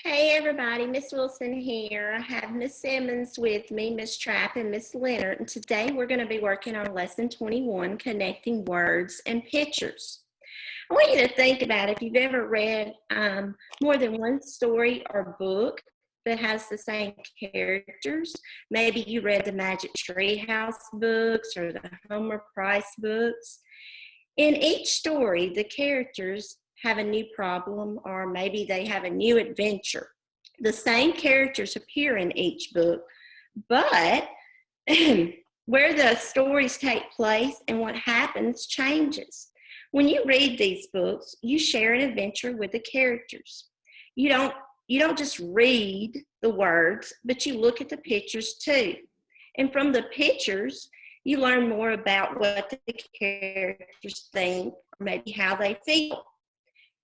Hey everybody, Miss Wilson here. I have Miss Simmons with me, Miss Trapp, and Miss Leonard. And today we're going to be working on lesson 21, connecting words and pictures. I want you to think about if you've ever read more than one story or book that has the same characters. Maybe you read the Magic Tree House books or the Homer Price books. In each story, the characters have a new problem, or maybe they have a new adventure. The same characters appear in each book, but where the stories take place and what happens changes. When you read these books, you share an adventure with the characters. You don't just read the words, but you look at the pictures too. And from the pictures, you learn more about what the characters think or maybe how they feel.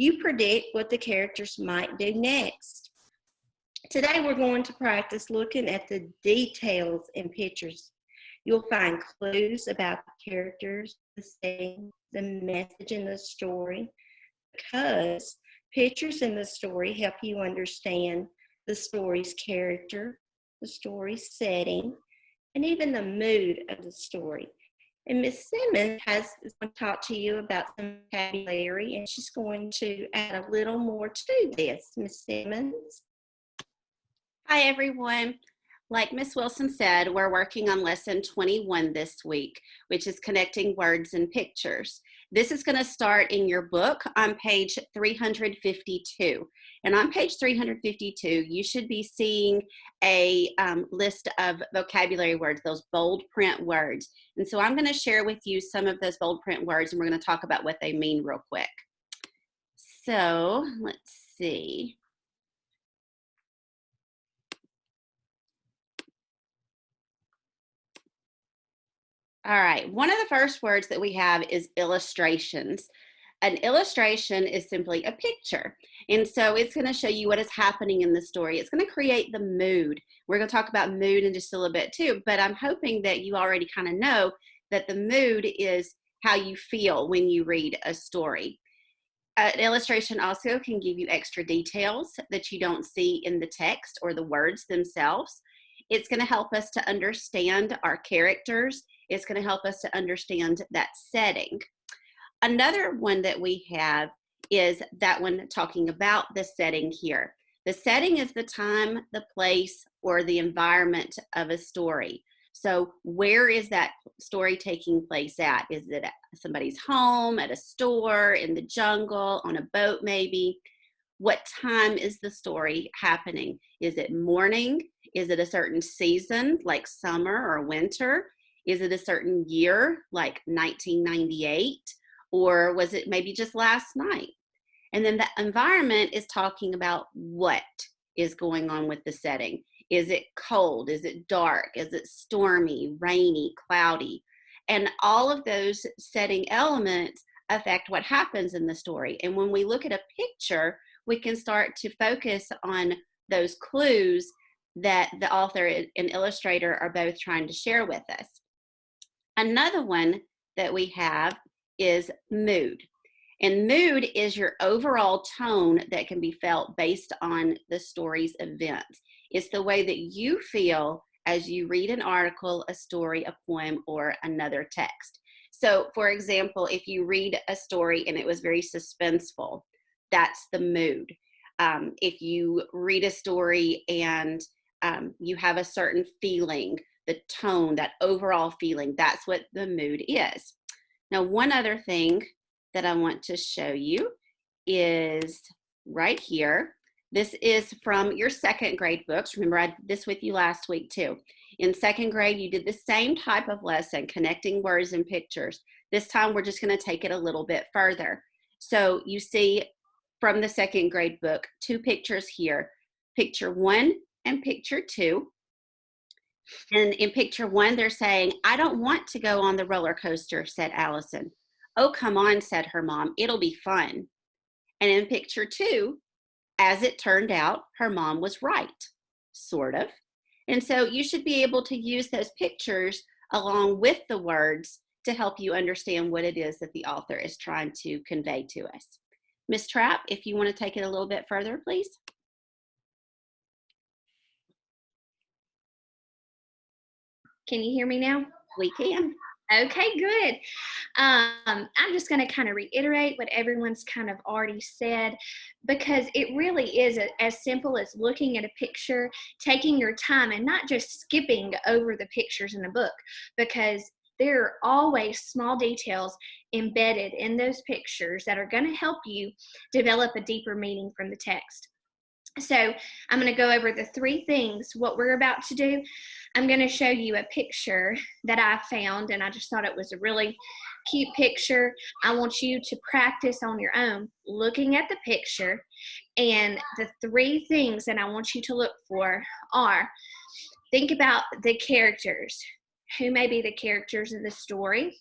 You predict what the characters might do next. Today we're going to practice looking at the details in pictures. You'll find clues about the characters, the setting, the message in the story, because pictures in the story help you understand the story's character, the story's setting, and even the mood of the story. And Miss Simmons is going to talk to you about some vocabulary, and she's going to add a little more to this. Miss Simmons. Hi, everyone. Like Miss Wilson said, we're working on lesson 21 this week, which is connecting words and pictures. This is going to start in your book on page 352. And on page 352, you should be seeing a list of vocabulary words, those bold print words. And so I'm going to share with you some of those bold print words, and we're going to talk about what they mean real quick. So let's see. All right, one of the first words that we have is illustrations. An illustration is simply a picture. And so it's going to show you what is happening in the story. It's going to create the mood. We're going to talk about mood in just a little bit too, but I'm hoping that you already kind of know that the mood is how you feel when you read a story. An illustration also can give you extra details that you don't see in the text or the words themselves. It's going to help us to understand our characters. It's going to help us to understand that setting. Another one that we have is that one talking about the setting here. The setting is the time, the place, or the environment of a story. So where is that story taking place at? Is it at somebody's home, at a store, in the jungle, on a boat maybe? What time is the story happening? Is it morning? Is it a certain season like summer or winter? Is it a certain year like 1998? Or was it maybe just last night? And then the environment is talking about what is going on with the setting. Is it cold? Is it dark? Is it stormy, rainy, cloudy? And all of those setting elements affect what happens in the story. And when we look at a picture, we can start to focus on those clues that the author and illustrator are both trying to share with us. Another one that we have is mood. And mood is your overall tone that can be felt based on the story's events. It's the way that you feel as you read an article, a story, a poem, or another text. So, for example, if you read a story and it was very suspenseful, that's the mood. If you read a story and you have a certain feeling, the tone, that overall feeling, that's what the mood is. Now, one other thing that I want to show you is right here. This is from your second grade books. Remember, I did this with you last week too. In second grade, you did the same type of lesson, connecting words and pictures. This time, we're just going to take it a little bit further. So you see from the second grade book, two pictures here, picture 1 and picture 2. And in picture 1, they're saying, "I don't want to go on the roller coaster," said Allison. "Oh, come on," said her mom. "It'll be fun." And in picture 2, as it turned out, her mom was right, sort of. And so you should be able to use those pictures along with the words to help you understand what it is that the author is trying to convey to us. Miss Trapp, if you want to take it a little bit further, please. Can you hear me now? We can. Okay, good. I'm just going to kind of reiterate what everyone's kind of already said, because it really is as simple as looking at a picture, taking your time, and not just skipping over the pictures in the book, because there are always small details embedded in those pictures that are going to help you develop a deeper meaning from the text. So I'm going to go over the 3 things. What we're about to do, I'm going to show you a picture that I found, and I just thought it was a really cute picture. I want you to practice on your own looking at the picture, and the 3 things that I want you to look for are: think about the characters. Who may be the characters in the story?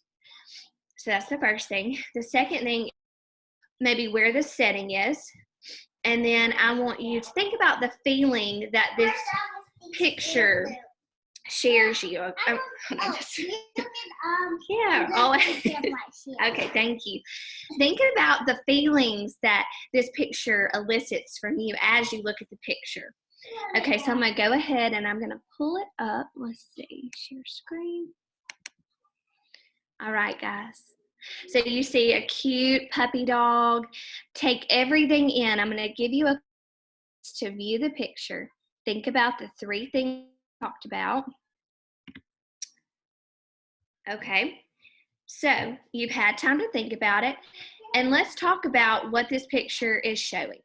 So that's the first thing. The second thing, maybe where the setting is. And then I want you to think about the feeling that this picture shares you. Yeah. Okay, thank you. Think about the feelings that this picture elicits from you as you look at the picture. Okay, so I'm going to go ahead and I'm going to pull it up. Let's see, share screen. All right, guys. So you see a cute puppy dog. Take everything in. I'm going to give you a to view the picture. Think about the 3 things we talked about. Okay, so you've had time to think about it, and let's talk about what this picture is showing.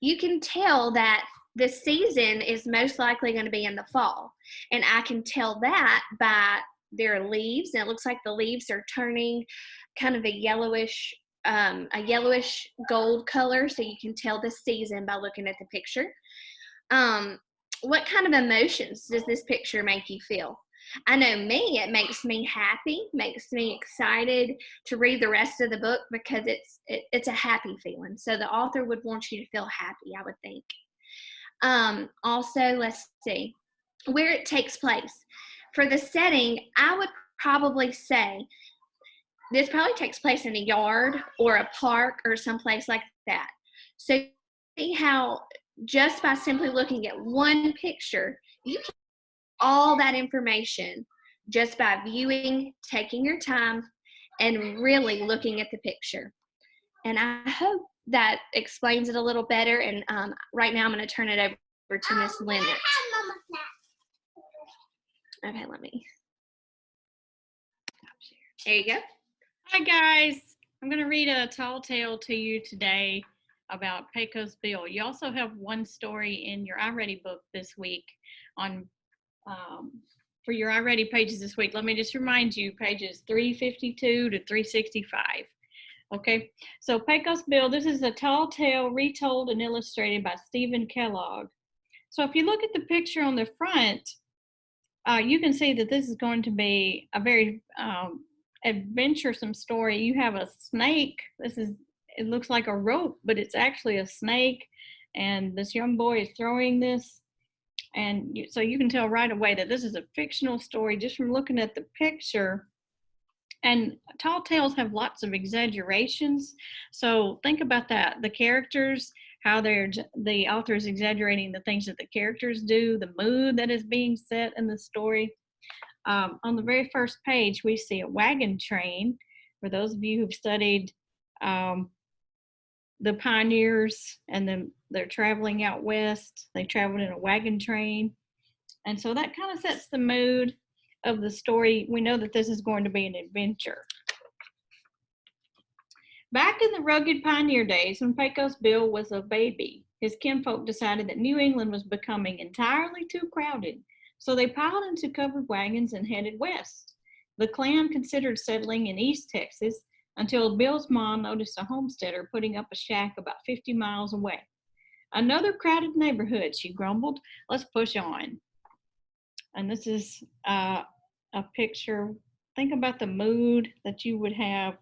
You can tell that the season is most likely going to be in the fall, and I can tell that by their leaves, and it looks like the leaves are turning kind of a yellowish gold color, so you can tell the season by looking at the picture. What kind of emotions does this picture make you feel? I know me, it makes me happy, makes me excited to read the rest of the book, because it's a happy feeling. So the author would want you to feel happy, I would think. Also, let's see, where it takes place. For the setting, I would probably say this probably takes place in a yard or a park or someplace like that. So see how just by simply looking at one picture, you can get all that information just by viewing, taking your time, and really looking at the picture. And I hope that explains it a little better. And right now I'm going to turn it over to Miss Leonard. Okay, let me. There you go. Hi guys, I'm going to read a tall tale to you today about Pecos Bill. You also have one story in your iReady book this week on for your iReady pages this week. Let me just remind you, pages 352 to 365. Okay, so Pecos Bill, this is a tall tale retold and illustrated by Stephen Kellogg. So if you look at the picture on the front, you can see that this is going to be a very adventuresome story. You have a snake. It looks like a rope, but it's actually a snake, and this young boy is throwing this, and so you can tell right away that this is a fictional story just from looking at the picture. And tall tales have lots of exaggerations, so think about that. The characters, how the author is exaggerating the things that the characters do, the mood that is being set in the story. On the very first page, we see a wagon train. For those of you who've studied the pioneers, and then they're traveling out west, they traveled in a wagon train. And so that kind of sets the mood of the story. We know that this is going to be an adventure. Back in the rugged pioneer days, when Pecos Bill was a baby, his kinfolk decided that New England was becoming entirely too crowded. So they piled into covered wagons and headed west. The clan considered settling in East Texas until Bill's mom noticed a homesteader putting up a shack about 50 miles away. Another crowded neighborhood, she grumbled. Let's push on. And this is a picture. Think about the mood that you would have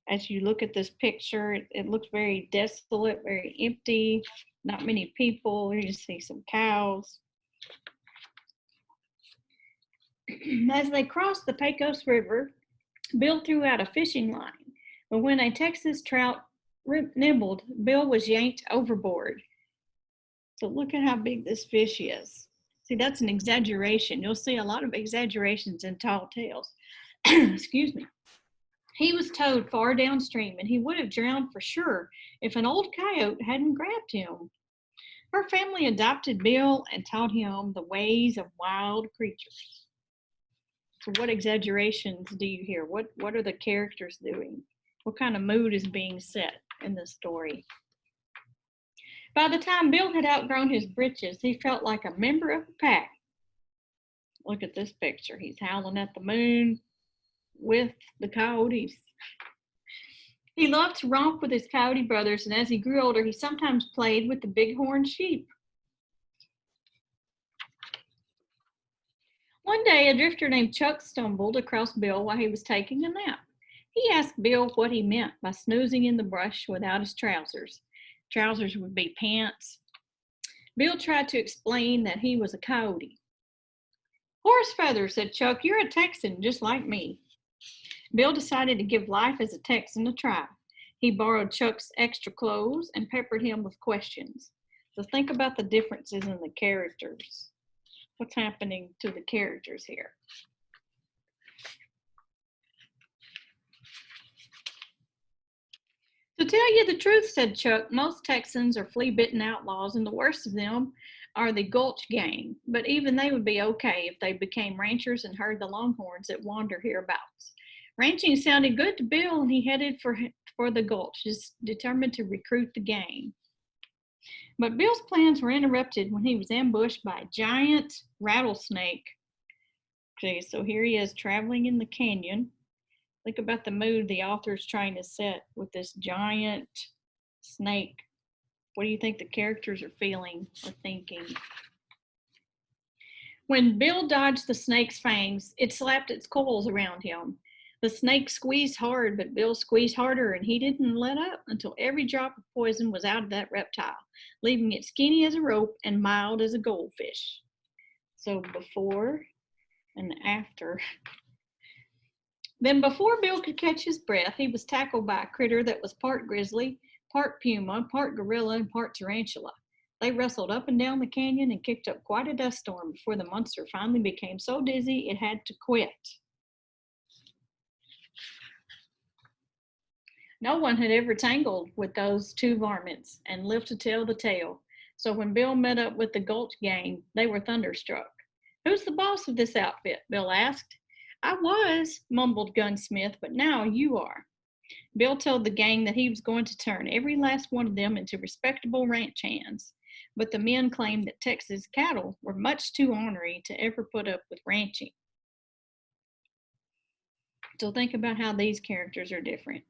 as you look at this picture. It looks very desolate, very empty, not many people. You just see some cows. As they crossed the Pecos River, Bill threw out a fishing line, but when a Texas trout nibbled, Bill was yanked overboard. So look at how big this fish is. See, that's an exaggeration. You'll see a lot of exaggerations in tall tales. Excuse me. He was towed far downstream, and he would have drowned for sure if an old coyote hadn't grabbed him. Her family adopted Bill and taught him the ways of wild creatures. So what exaggerations do you hear? What are the characters doing? What kind of mood is being set in the story? By the time Bill had outgrown his britches, he felt like a member of the pack. Look at this picture. He's howling at the moon with the coyotes. He loved to romp with his coyote brothers, and as he grew older, he sometimes played with the bighorn sheep. One day, a drifter named Chuck stumbled across Bill while he was taking a nap. He asked Bill what he meant by snoozing in the brush without his trousers. Trousers would be pants. Bill tried to explain that he was a coyote. Horse feathers, said Chuck. You're a Texan just like me. Bill decided to give life as a Texan a try. He borrowed Chuck's extra clothes and peppered him with questions. So think about the differences in the characters. What's happening to the characters here? To tell you the truth, said Chuck, most Texans are flea-bitten outlaws, and the worst of them are the Gulch Gang. But even they would be okay if they became ranchers and herd the longhorns that wander hereabouts. Ranching sounded good to Bill, and he headed for the Gulch, just determined to recruit the gang. But Bill's plans were interrupted when he was ambushed by a giant rattlesnake. Okay, so here he is traveling in the canyon. Think about the mood the author's trying to set with this giant snake. What do you think the characters are feeling or thinking? When Bill dodged the snake's fangs, it slapped its coils around him. The snake squeezed hard, but Bill squeezed harder, and he didn't let up until every drop of poison was out of that reptile, leaving it skinny as a rope and mild as a goldfish. So before and after. Then before Bill could catch his breath, he was tackled by a critter that was part grizzly, part puma, part gorilla, and part tarantula. They wrestled up and down the canyon and kicked up quite a dust storm before the monster finally became so dizzy it had to quit. No one had ever tangled with those two varmints and lived to tell the tale. So when Bill met up with the Gulch Gang, they were thunderstruck. Who's the boss of this outfit? Bill asked. I was, mumbled Gunsmith, but now you are. Bill told the gang that he was going to turn every last one of them into respectable ranch hands. But the men claimed that Texas cattle were much too ornery to ever put up with ranching. So think about how these characters are different.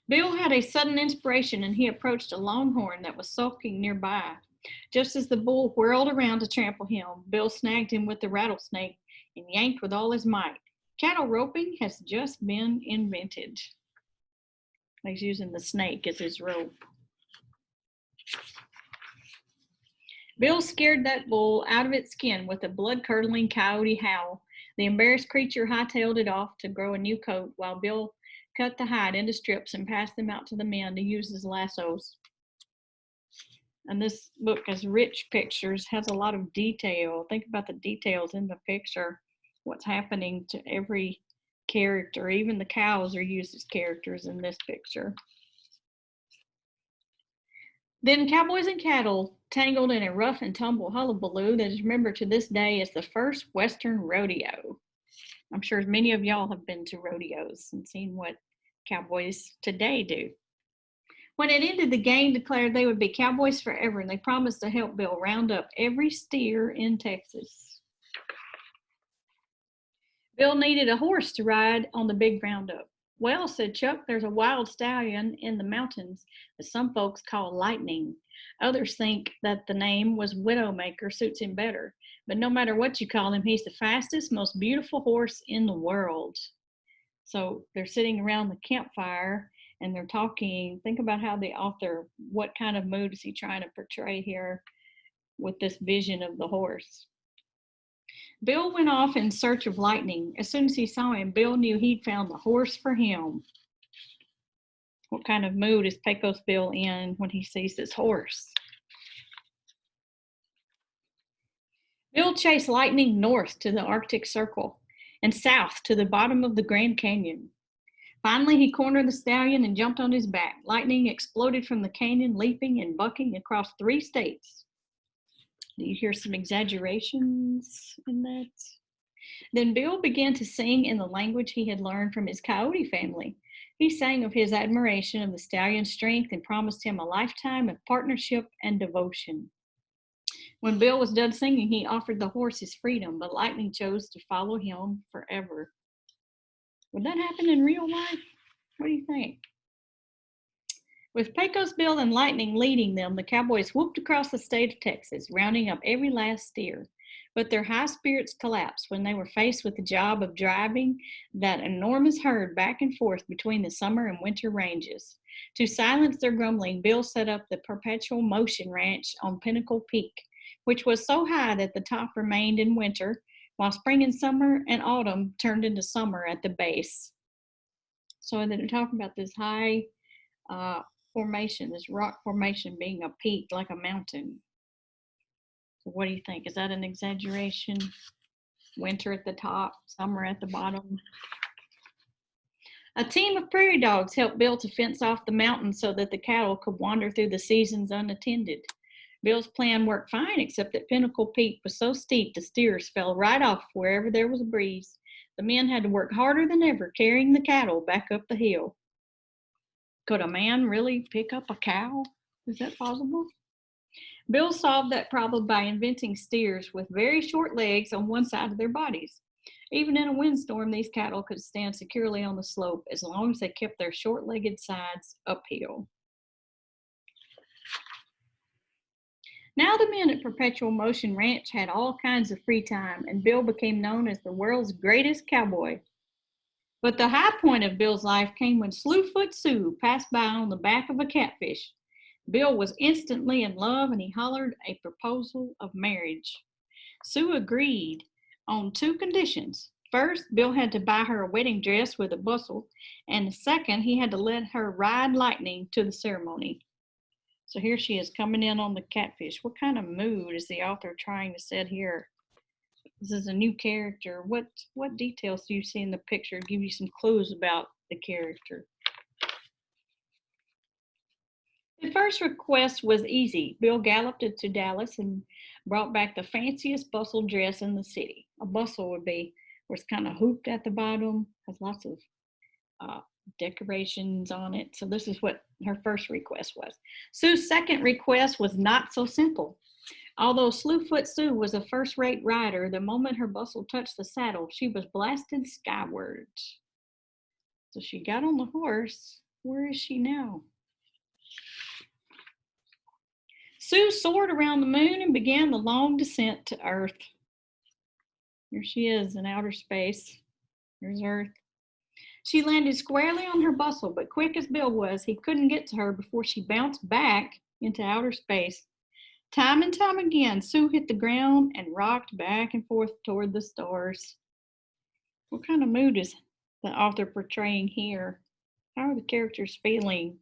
Bill had a sudden inspiration, and he approached a longhorn that was sulking nearby. Just as the bull whirled around to trample him, Bill snagged him with the rattlesnake and yanked with all his might. Cattle roping has just been invented. He's using the snake as his rope. Bill scared that bull out of its skin with a blood-curdling coyote howl. The embarrassed creature hightailed it off to grow a new coat, while Bill cut the hide into strips and passed them out to the men to use as lassos. And this book has rich pictures, has a lot of detail. Think about the details in the picture, what's happening to every character. Even the cows are used as characters in this picture. Then cowboys and cattle tangled in a rough and tumble hullabaloo that is remembered to this day as the first Western rodeo. I'm sure many of y'all have been to rodeos and seen what cowboys today do. When it ended, the gang declared they would be cowboys forever, and they promised to help Bill round up every steer in Texas. Bill needed a horse to ride on the big roundup. Well, said Chuck, there's a wild stallion in the mountains that some folks call Lightning. Others think that the name was Widowmaker suits him better. But no matter what you call him, he's the fastest, most beautiful horse in the world. So they're sitting around the campfire and they're talking. Think about how the author, what kind of mood is he trying to portray here with this vision of the horse? Bill went off in search of Lightning. As soon as he saw him, Bill knew he'd found the horse for him. What kind of mood is Pecos Bill in when he sees this horse? Bill chased Lightning north to the Arctic Circle and south to the bottom of the Grand Canyon. Finally, he cornered the stallion and jumped on his back. Lightning exploded from the canyon, leaping and bucking across 3 states. Do you hear some exaggerations in that? Then Bill began to sing in the language he had learned from his coyote family. He sang of his admiration of the stallion's strength and promised him a lifetime of partnership and devotion. When Bill was done singing, he offered the horse his freedom, but Lightning chose to follow him forever. Would that happen in real life? What do you think? With Pecos Bill and Lightning leading them, the cowboys whooped across the state of Texas, rounding up every last steer. But their high spirits collapsed when they were faced with the job of driving that enormous herd back and forth between the summer and winter ranges. To silence their grumbling, Bill set up the Perpetual Motion Ranch on Pinnacle Peak, which was so high that the top remained in winter, while spring and summer and autumn turned into summer at the base. So they're talking about this high formation, this rock formation being a peak like a mountain. So what do you think? Is that an exaggeration? Winter at the top, summer at the bottom. A team of prairie dogs helped Bill to fence off the mountain so that the cattle could wander through the seasons unattended. Bill's plan worked fine, except that Pinnacle Peak was so steep the steers fell right off wherever there was a breeze. The men had to work harder than ever, carrying the cattle back up the hill. Could a man really pick up a cow? Is that possible? Bill solved that problem by inventing steers with very short legs on one side of their bodies. Even in a windstorm, these cattle could stand securely on the slope as long as they kept their short-legged sides uphill. Now the men at Perpetual Motion Ranch had all kinds of free time, and Bill became known as the world's greatest cowboy. But the high point of Bill's life came when Slewfoot Sue passed by on the back of a catfish. Bill was instantly in love, and he hollered a proposal of marriage. Sue agreed on 2 conditions. First, Bill had to buy her a wedding dress with a bustle, and second, he had to let her ride Lightning to the ceremony. So here she is coming in on the catfish. What kind of mood is the author trying to set here? This is a new character. What details do you see in the picture? Give you some clues about the character. The first request was easy. Bill galloped to Dallas and brought back the fanciest bustle dress in the city. A bustle would be where it's kind of hooped at the bottom, has lots of decorations on it. So this is what her first request was. Sue's second request was not so simple. Although Slewfoot Sue was a first-rate rider, the moment her bustle touched the saddle, she was blasted skywards. So she got on the horse. Where is she now? Sue soared around the moon and began the long descent to Earth. Here she is in outer space. Here's Earth. She landed squarely on her bustle, but quick as Bill was, he couldn't get to her before she bounced back into outer space. Time and time again, Sue hit the ground and rocked back and forth toward the stars. What kind of mood is the author portraying here? How are the characters feeling?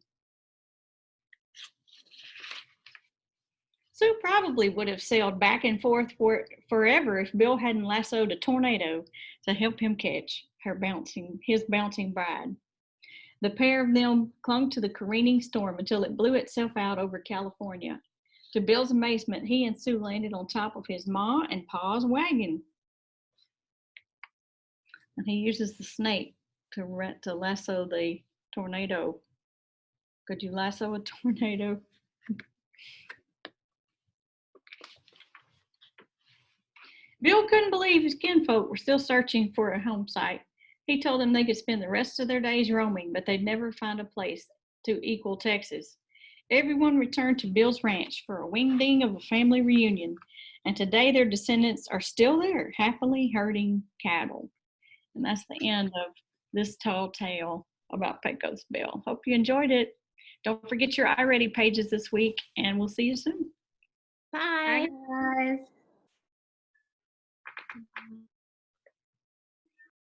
Sue probably would have sailed back and forth forever if Bill hadn't lassoed a tornado to help him catch his bouncing bride. The pair of them clung to the careening storm until it blew itself out over California. To Bill's amazement, he and Sue landed on top of his Ma and Pa's wagon. And he uses the snake to lasso the tornado. Could you lasso a tornado? Bill couldn't believe his kinfolk were still searching for a home site. He told them they could spend the rest of their days roaming, but they'd never find a place to equal Texas. Everyone returned to Bill's ranch for a wing-ding of a family reunion, and today their descendants are still there, happily herding cattle. And that's the end of this tall tale about Pecos Bill. Hope you enjoyed it. Don't forget your iReady pages this week, and we'll see you soon. Bye. Bye, guys.